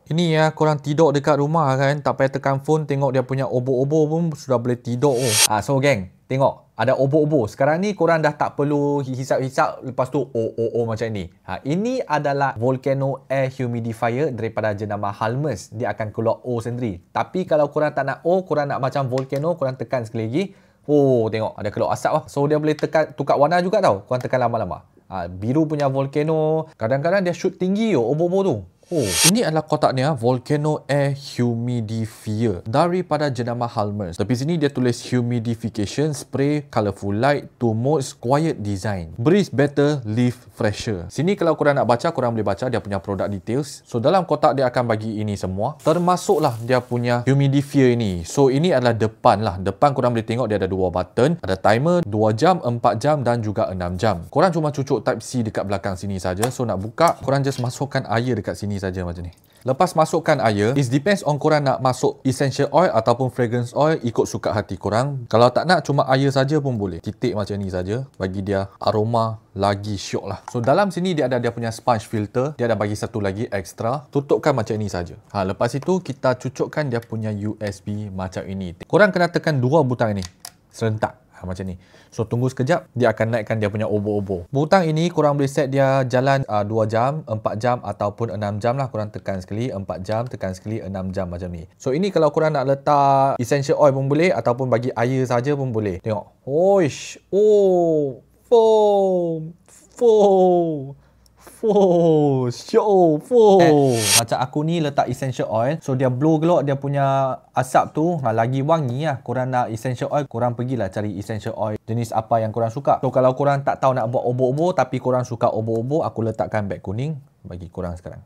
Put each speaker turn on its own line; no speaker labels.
Ini ya, korang tidur dekat rumah kan, tak payah tekan phone, tengok dia punya obor-obor pun sudah boleh tidur. So geng, tengok ada obor-obor. Sekarang ni korang dah tak perlu hisap-hisap lepas tu macam ni. Ini adalah Volcano Air Humidifier daripada jenama Halmers. Dia akan keluar O sendiri. Tapi kalau korang tak nak O, korang nak macam Volcano, korang tekan sekali lagi. Tengok ada keluar asap lah. So dia boleh tukar warna juga tau. Korang tekan lama-lama. Biru punya Volcano, kadang-kadang dia shoot tinggi obor-obor tu. Ini adalah kotaknya, Volcano Air Humidifier daripada jenama Halmers. Tapi sini dia tulis humidification spray, colorful light, two modes, quiet design, breathe better, live fresher. Sini kalau korang nak baca, korang boleh baca dia punya product details. So dalam kotak dia akan bagi ini semua, termasuklah dia punya humidifier ini. So ini adalah depan lah. Depan korang boleh tengok dia ada dua button, ada timer 2 jam, 4 jam dan juga 6 jam. Korang cuma cucuk type C dekat belakang sini saja. So nak buka, korang just masukkan air dekat sini saja macam ni. Lepas masukkan air, it depends on korang nak masuk essential oil ataupun fragrance oil, ikut suka hati korang. Kalau tak nak, cuma air saja pun boleh. Titik macam ni saja, bagi dia aroma lagi syok lah. So dalam sini dia ada dia punya sponge filter, dia ada bagi satu lagi extra. Tutupkan macam ini saja. Lepas itu kita cucukkan dia punya USB macam ini. Korang kena tekan dua butang ini serentak. Macam ni. So tunggu sekejap, dia akan naikkan dia punya obor-obor. Butang ini korang boleh set dia jalan 2 jam, 4 jam ataupun 6 jam lah. Korang tekan sekali 4 jam, tekan sekali 6 jam macam ni. So ini kalau korang nak letak essential oil pun boleh, ataupun bagi air saja pun boleh. Tengok. Macam aku ni letak essential oil, so dia blow keluar dia punya asap tu, lagi wangi lah. Korang nak essential oil, korang pergilah cari essential oil jenis apa yang korang suka. So kalau korang tak tahu nak buat obor-obor tapi korang suka obor-obor, aku letakkan beg kuning bagi korang sekarang.